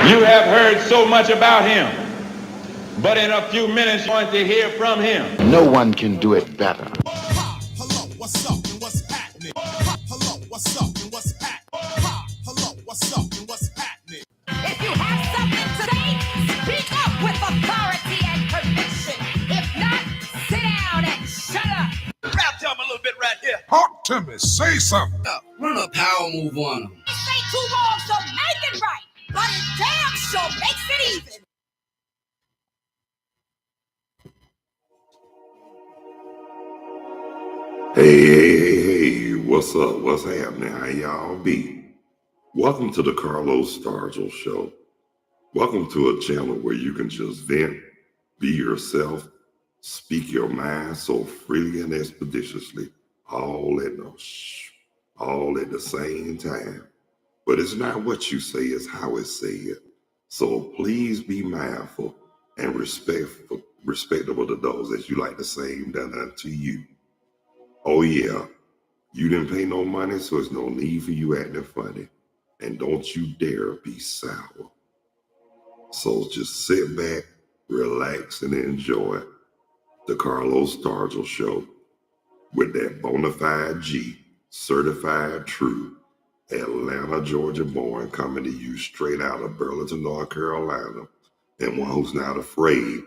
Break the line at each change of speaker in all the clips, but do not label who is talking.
You have heard so much about him, but in a few minutes you're going to hear from him.
No one can do it better.
Hi, hello, what's up and what's happening? Hi, hello, what's up and what's happening? Hi, hello, what's up and what's happening?
If you have something to say, speak up with authority and conviction. If not, sit down and shut up.
Rap to him a little bit right here.
Talk to me. Say something.
Run a power move on him.
They say two wrongs don't make it right, but it damn sure makes it even.
Hey, what's up? What's happening? How y'all be? Welcome to the Carlos Stargell Show. Welcome to a channel where you can just vent, be yourself, speak your mind so freely and expeditiously, all at the same time. But it's not what you say, it's how it's said. So please be mindful and respectable to those that you like the same done unto you. Oh yeah, you didn't pay no money, so there's no need for you acting funny. And don't you dare be sour. So just sit back, relax, and enjoy the Carlos Stargell Show with that bona fide G, certified true, Atlanta, Georgia born, coming to you straight out of Burlington, North Carolina, and one who's not afraid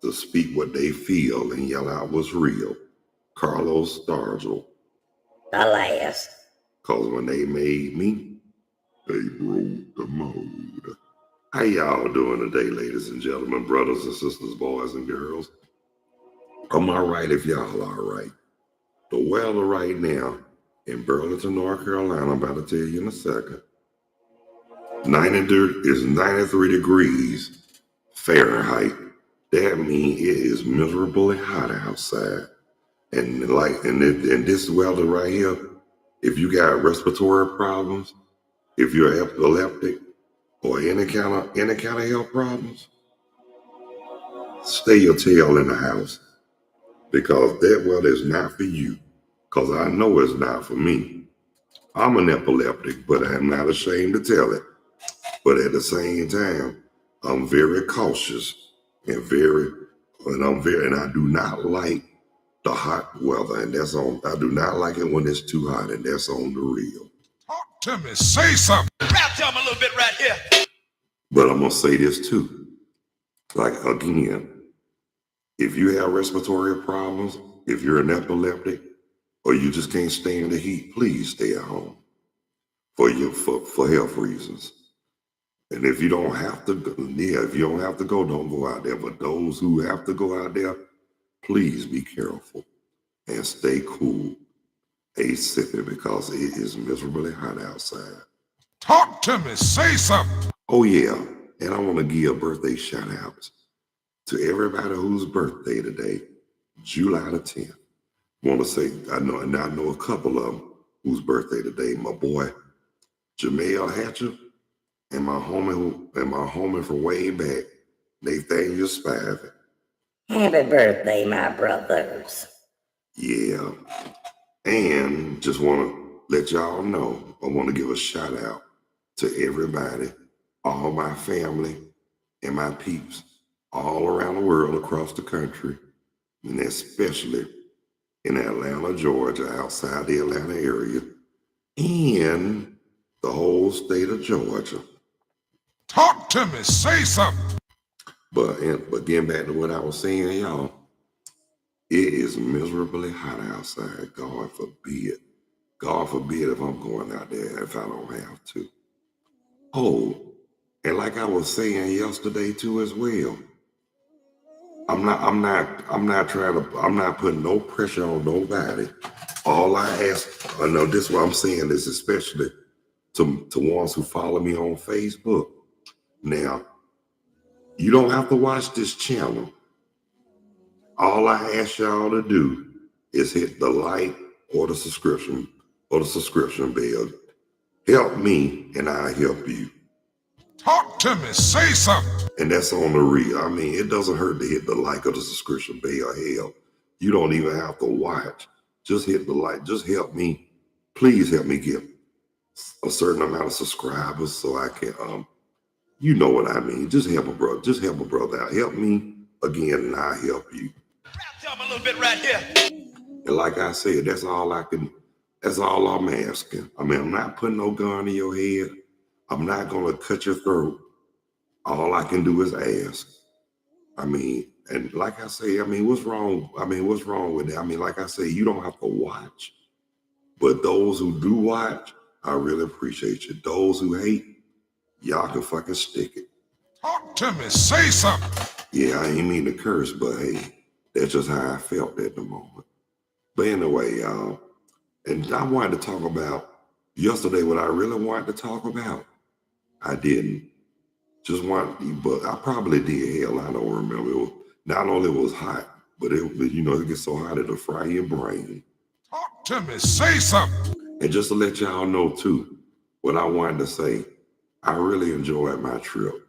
to speak what they feel and yell out what's real. Carlos Stargell.
The last.
Cause when they made me, they broke the mold. How y'all doing today, ladies and gentlemen, brothers and sisters, boys and girls? I'm all right if y'all are right. The weather right now in Burlington, North Carolina, I'm about to tell you in a second. 93 degrees Fahrenheit. That means it is miserably hot outside. And this weather right here, if you got respiratory problems, if you're epileptic or any kind of health problems, stay your tail in the house, because that weather is not for you. Because I know it's not for me. I'm an epileptic, but I'm not ashamed to tell it. But at the same time, I'm very cautious and I do not like the hot weather, and I do not like it when it's too hot, and that's on the real.
Talk to me. Say something.
Rap to him a little bit right here.
But I'm gonna say this too. Like again, if you have respiratory problems, if you're an epileptic, or you just can't stand the heat, please stay at home for health reasons. And if you don't have to go, don't go out there. But those who have to go out there, please be careful and stay cool, sipping, because it is miserably hot outside.
Talk to me. Say something.
Oh yeah, and I want to give birthday shout outs to everybody whose birthday today, July the 10th. Want to say I know a couple of them whose birthday today. My boy Jamel Hatcher and my homie from way back, Nathaniel Spivey.
Happy birthday, my brothers.
Yeah, and just want to let y'all know, I want to give a shout out to everybody, all my family and my peeps all around the world, across the country, and especially in Atlanta, Georgia, outside the Atlanta area, and the whole state of Georgia.
Talk to me. Say something.
But getting back to what I was saying, y'all, it is miserably hot outside. God forbid. God forbid if I'm going out there if I don't have to. Oh, and like I was saying yesterday too as well, I'm not putting no pressure on nobody. All I ask, I know this is what I'm saying, is especially to ones who follow me on Facebook. Now, you don't have to watch this channel. All I ask y'all to do is hit the like or the subscription bell. Help me and I'll help you.
Talk to me. Say something.
And that's on the real. I mean, it doesn't hurt to hit the like or the subscription bell. Hell, you don't even have to watch. Just hit the like. Just help me. Please help me get a certain amount of subscribers so I can You know what I mean. Just help a brother. Just help a brother out. Help me again, and I'll help you.
Tell me a little bit right here.
And like I said, that's all I'm asking. I mean, I'm not putting no gun in your head. I'm not gonna cut your throat. All I can do is ask. I mean, and like I say, I mean, what's wrong? I mean, what's wrong with it? I mean, like I say, you don't have to watch. But those who do watch, I really appreciate you. Those who hate, y'all can fucking stick it.
Talk to me. Say something.
Yeah, I ain't mean to curse, but hey, that's just how I felt at the moment. But anyway, y'all, and I wanted to talk about yesterday what I really wanted to talk about. I didn't. Just want, but I probably did. Hell, I don't remember. It was, not only was hot, but it gets so hot it'll fry your brain.
Talk to me. Say something.
And just to let y'all know too, what I wanted to say, I really enjoyed my trip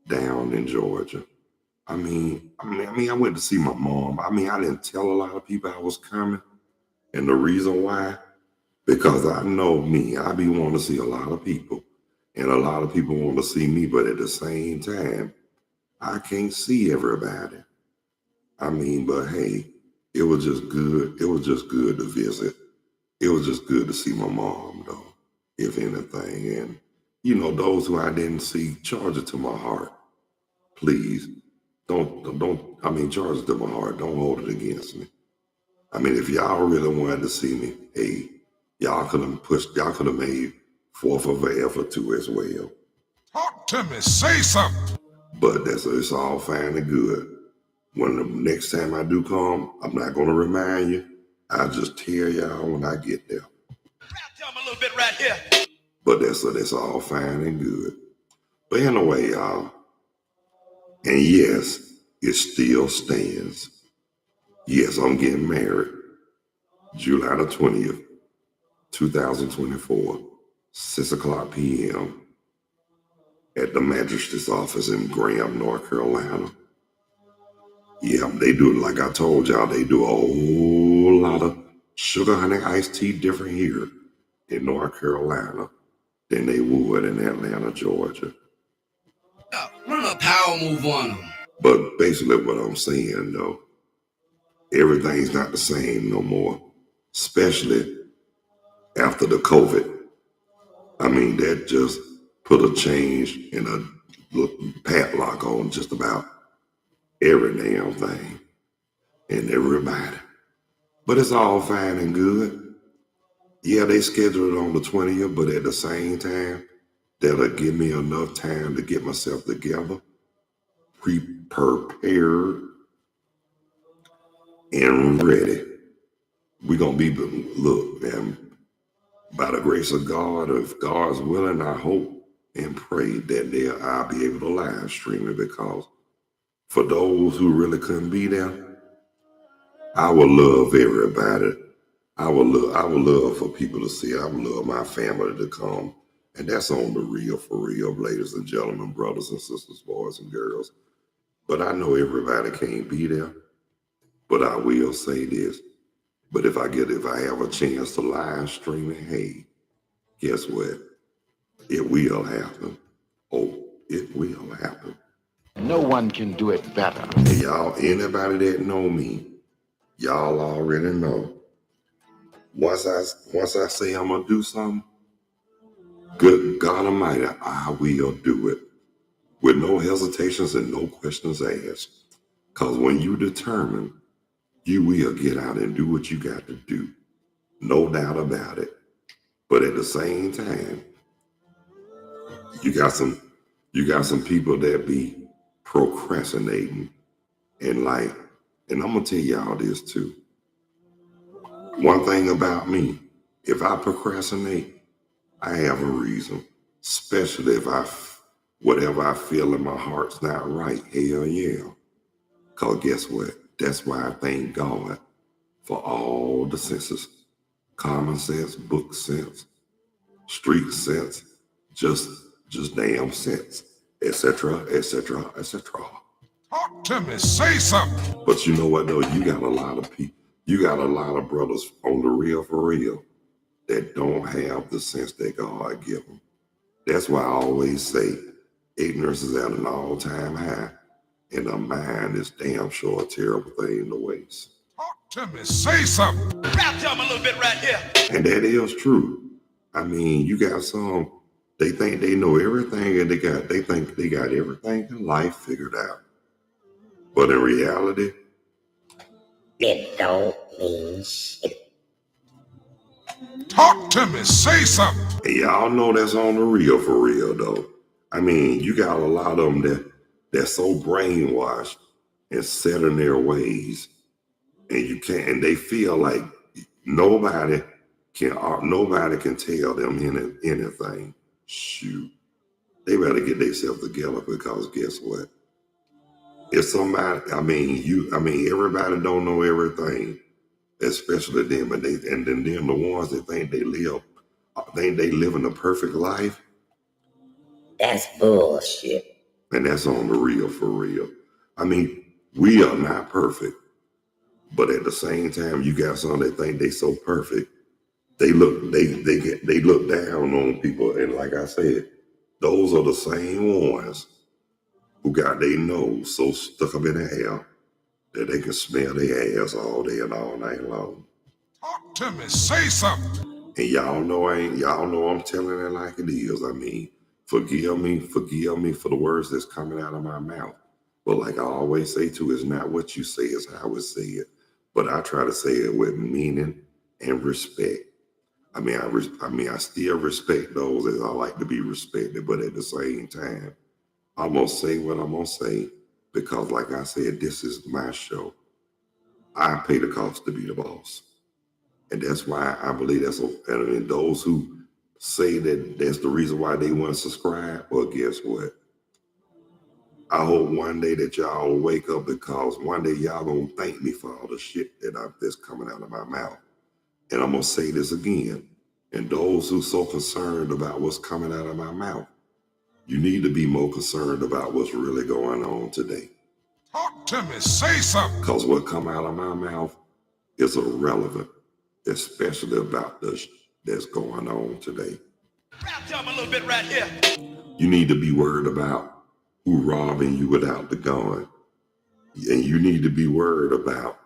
down in Georgia. I mean, I went to see my mom. I mean, I didn't tell a lot of people I was coming, and the reason why, because I know me, I be wanting to see a lot of people. And a lot of people want to see me, but at the same time, I can't see everybody. I mean, but hey, it was just good. It was just good to visit. It was just good to see my mom, though, if anything. And, those who I didn't see, charge it to my heart. Please, charge it to my heart. Don't hold it against me. I mean, if y'all really wanted to see me, hey, y'all could have made 4th of an effort too as well.
Talk to me. Say something.
But it's all fine and good. When the next time I do come, I'm not going to remind you. I'll just tell y'all when I get there.
Tell me a little bit right here.
But that's all fine and good. But anyway, y'all, and yes, it still stands. Yes, I'm getting married July the 20th, 2024, 6 o'clock p.m. at the magistrate's office in Graham, North Carolina. Yeah, they do, like I told y'all, they do a whole lot of sugar honey iced tea different here in North Carolina than they would in Atlanta, Georgia.
Run a power move on them.
But basically what I'm saying, though, everything's not the same no more, especially after the COVID. I mean, that just put a change in a padlock on just about every damn thing and everybody. But it's all fine and good. Yeah, they scheduled it on the 20th, but at the same time, that'll give me enough time to get myself together, prepared, and ready. We're going to be, look, man, by the grace of God, if God's willing, I hope and pray that I'll be able to live stream it, because for those who really couldn't be there, I would love everybody. I would love for people to see it. I would love my family to come. And that's on the real, for real, ladies and gentlemen, brothers and sisters, boys and girls. But I know everybody can't be there. But I will say this. But if I have a chance to live stream it, hey, guess what? It will happen. Oh, it will happen.
No one can do it better.
And y'all, anybody that know me, y'all already know. Once I say I'm gonna do something, good God Almighty, I will do it with no hesitations and no questions asked. Cause when you determine, you will get out and do what you got to do, no doubt about it. But at the same time, you got some people that be procrastinating, and I'm gonna tell y'all this too. One thing about me, if I procrastinate, I have a reason, especially if whatever I feel in my heart's not right. Hell yeah. Cause guess what? That's why I thank God for all the senses: common sense, book sense, street sense, just damn sense, etc., etc., etc.
Talk to me. Say something.
But you know what though? You got a lot of people. You got a lot of brothers on the real, for real, that don't have the sense that God give them. That's why I always say, Ignorance is at an all-time high, and the mind is damn sure a terrible thing to waste.
Talk to me. Say something.
Rap to him a little bit right here.
And that is true. I mean, you got some, they think they know everything and they think they got everything in life figured out. But in reality,
It don't mean shit.
Talk to me. Say something.
and y'all know that's on the real for real though. I mean, you got a lot of them that's so brainwashed and set in their ways, and you can't, and they feel like nobody can tell them anything. Shoot, they better get themselves together, because guess what? If somebody, I mean, everybody don't know everything, especially them, and then the ones that think they living a perfect life,
That's bullshit.
and that's on the real for real. I mean, we are not perfect, but at the same time, you got some that think they so perfect. They look down on people, and like I said, those are the same ones who got their nose so stuck up in the air that they can smell their ass all day and all night long.
Talk to me. Say something.
And y'all know I'm telling it like it is. I mean, forgive me for the words that's coming out of my mouth. But like I always say too, it's not what you say, it's how it's said. But I try to say it with meaning and respect. I mean, I still respect those that I like to be respected, but at the same time, I'm gonna say what I'm gonna say, because like I said, this is my show. I pay the cost to be the boss. And that's why I believe and those who say that that's the reason why they want to subscribe, well, guess what? I hope one day that y'all will wake up, because one day y'all gonna thank me for all the shit that's coming out of my mouth. And I'm gonna say this again. And those who so concerned about what's coming out of my mouth, you need to be more concerned about what's really going on today.
Talk to me. Say something.
Because what come out of my mouth is irrelevant, especially about that's going on today.
Rap to him a little bit right here.
You need to be worried about who robbing you without the gun. And you need to be worried about,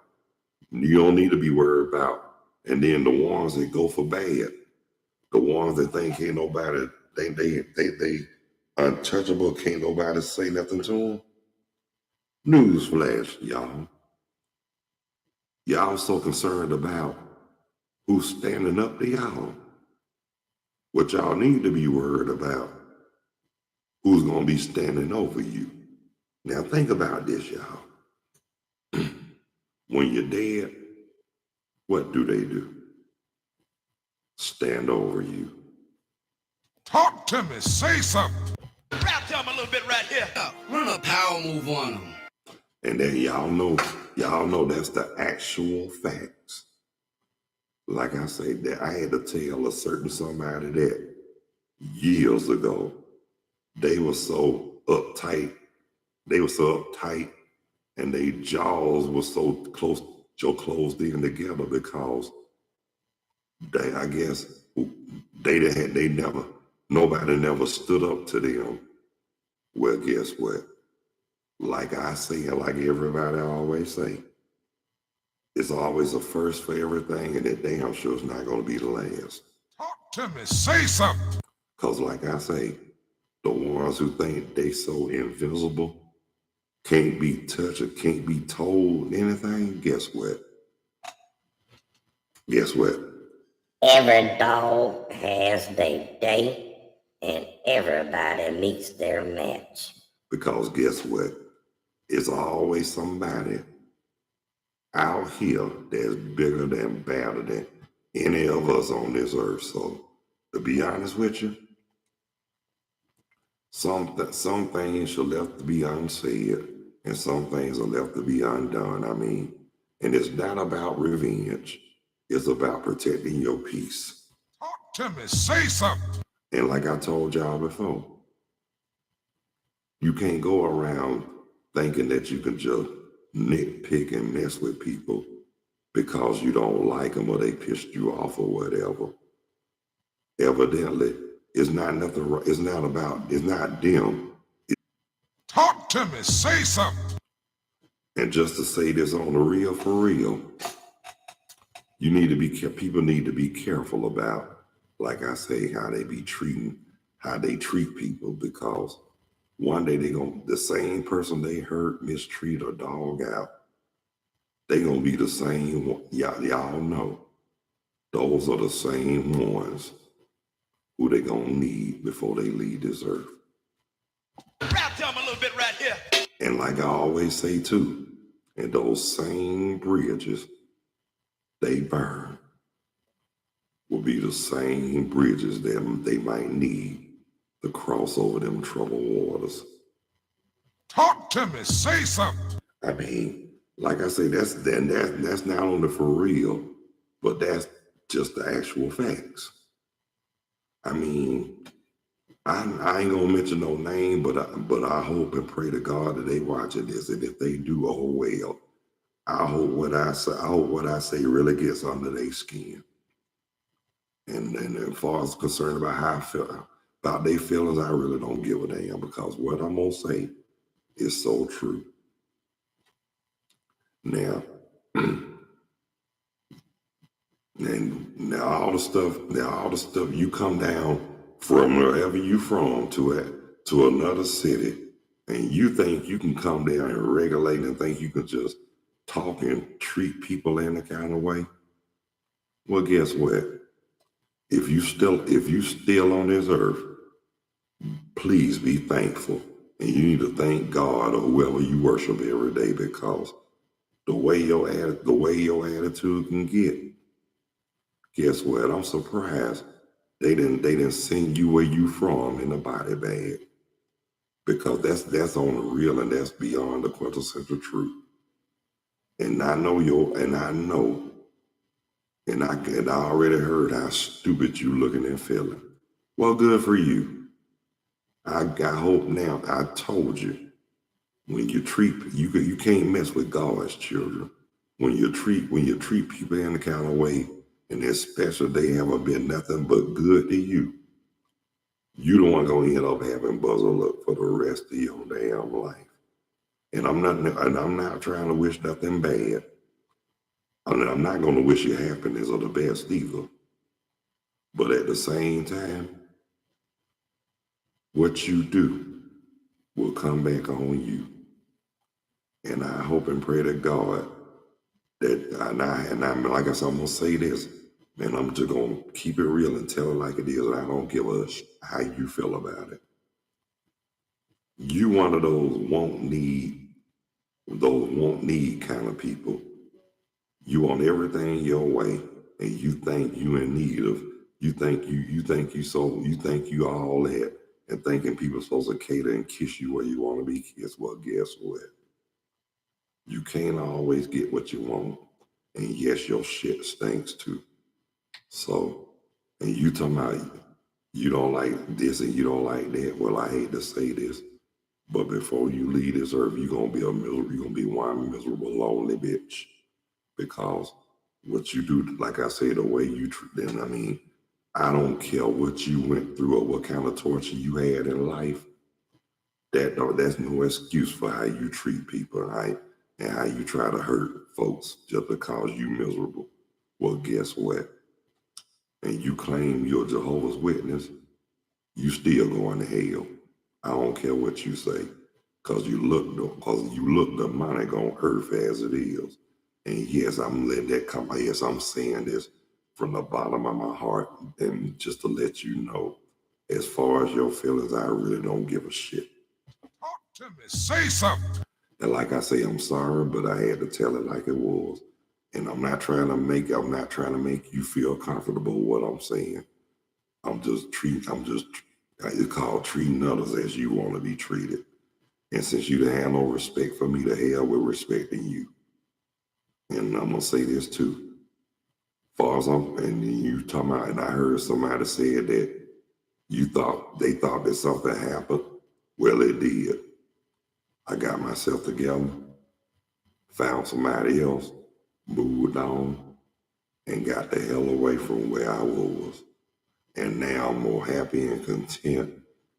you don't need to be worried about, and then the ones that go for bad, the ones that think ain't nobody, they untouchable, can't nobody say nothing to them. Newsflash, y'all. Y'all so concerned about who's standing up to y'all. What y'all need to be worried about, who's gonna be standing over you. Now think about this, y'all. When you're dead, what do? Stand over you.
Talk to me. Say something.
Rap to him a little bit right here. Run a power move on him.
And then y'all know that's the actual facts. Like I said, that I had to tell a certain somebody that years ago, they were so uptight, and their jaws were so closed in together, because nobody never stood up to them. Well, guess what? Like I say, and like everybody always say, it's always a first for everything, and that damn sure is not going to be the last.
Talk to me. Say something.
Because like I say, the ones who think they so invisible, can't be touched or can't be told anything, guess what?
Every dog has their day, and everybody meets their match.
Because guess what? It's always somebody out here that's bigger than, badder than any of us on this earth. So to be honest with you, some things are left to be unsaid, and some things are left to be undone. I mean, and it's not about revenge. It's about protecting your peace.
Talk to me. Say something.
And like I told y'all before, you can't go around thinking that you can just nitpick and mess with people because you don't like them or they pissed you off or whatever. Evidently, it's not them.
to me. Say something.
And just to say this on the real, for real, you need to be people need to be careful about, like I say, how they treat people, because one day the same person they hurt, mistreat, or dog out, they gonna be the same one. Y'all know those are the same ones who they gonna need before they leave this earth.
Rap to 'em a little bit right here.
And like I always say too, and those same bridges they burn will be the same bridges that they might need to cross over them troubled waters.
Talk to me. Say something.
I mean, like I say, that's not only for real, but that's just the actual facts. I mean, I ain't gonna mention no name, but I hope and pray to God that they watching this, and if they do, oh well. I hope what I say really gets under their skin. And as far as concerned about how I feel about their feelings, I really don't give a damn, because what I'm gonna say is so true. Now, and now all the stuff you come down from wherever you from to another city, and you think you can come down and regulate and think you can just talk and treat people in a kind of way. Well, guess what? If you still on this earth, please be thankful, and you need to thank God or whoever you worship every day, because the way your attitude can get. Guess what? I'm surprised they didn't send you where you from in a body bag, because that's on the real, and that's beyond the quintessential truth. And I already heard how stupid you looking and feeling. Well, good for you. I hope now. I told you, when you can't mess with God's children. When you treat people in the kind of way, and especially they haven't been nothing but good to you, you don't want to go end up having buzzer luck for the rest of your damn life. And I'm not trying to wish nothing bad. I'm not going to wish you happiness or the best either. But at the same time, what you do will come back on you. And I hope and pray to God that, and like I said, I'm going to say this, and I'm just going to keep it real and tell it like it is. And I don't give a how you feel about it. You one of those won't need kind of people. You want everything your way, and you think you in need of. You think you all that, and thinking people supposed to cater and kiss you where you want to be kissed. Well, guess what? You can't always get what you want, and yes, your shit stinks too. So, and you talking about you don't like this and you don't like that. Well, I hate to say this, but before you leave this earth, you're gonna be one miserable, lonely bitch. Because what you do, like I say, the way you treat them, I mean, I don't care what you went through or what kind of torture you had in life. That's no excuse for how you treat people, right? And how you try to hurt folks just because you miserable. Well, guess what? And you claim you're Jehovah's Witness, you still going to hell. I don't care what you say, because you look demonic on earth as it is. And yes, I'm letting that come out. Yes, I'm saying this from the bottom of my heart, and just to let you know, as far as your feelings, I really don't give a shit.
Talk to me. Say something.
And like I say, I'm sorry, but I had to tell it like it was. And I'm not trying to make you feel comfortable with what I'm saying. It's called treating others as you want to be treated. And since you didn't have no respect for me, to hell with respecting you. And I'm gonna say this too. And you talking about, and I heard somebody said that they thought that something happened. Well, it did. I got myself together, found somebody else, moved on, and got the hell away from where I was. And now I'm more happy and content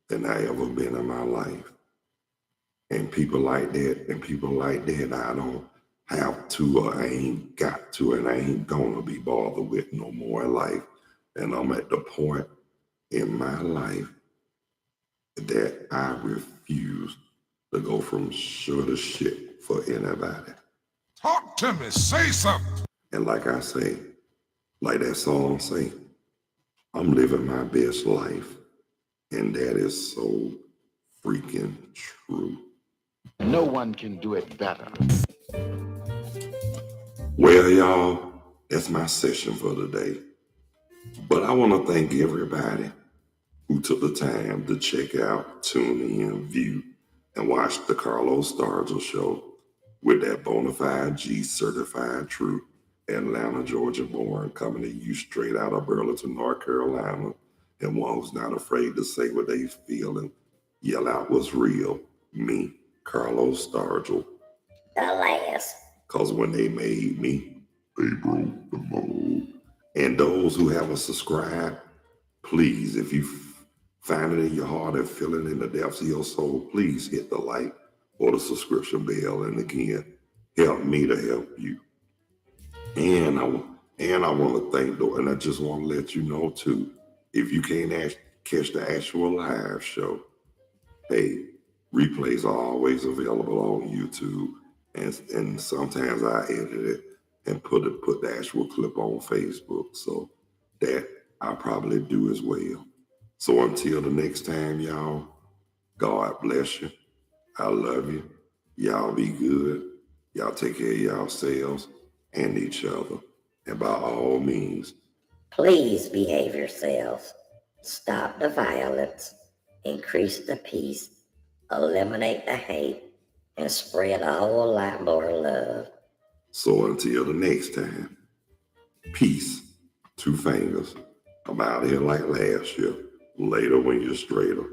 than I ever been in my life. And people like that, I don't have to, or I ain't got to, and I ain't gonna be bothered with no more in life. And I'm at the point in my life that I refuse to go from sure to shit for anybody.
Talk to me. Say something.
And like I say, like that song say, I'm living my best life. And that is so freaking true.
No one can do it better.
Well, y'all, that's my session for today. But I want to thank everybody who took the time to check out, tune in, view, and watch the Carlos Stargell Show with that bona fide G certified true Atlanta, Georgia born, coming to you straight out of Burlington, North Carolina, and one who's not afraid to say what they feel and yell out what's real. Me, Carlos Stargell.
The last.
Because when they made me, they broke the mold. And those who haven't subscribed, please, if you find it in your heart and feel it in the depths of your soul, please hit the like or the subscription bell. And again, help me to help you. And I want to thank, and I just want to let you know too, if you can't catch the actual live show, hey, replays are always available on YouTube. And sometimes I edit it and put the actual clip on Facebook. So that I probably do as well. So until the next time, y'all, God bless you. I love you. Y'all be good. Y'all take care of yourselves and each other. And by all means,
Please behave yourselves. Stop the violence. Increase the peace. Eliminate the hate. And spread a whole lot more love.
so until the next time, peace. 2 fingers. I'm out here like last year. Later when you're straighter.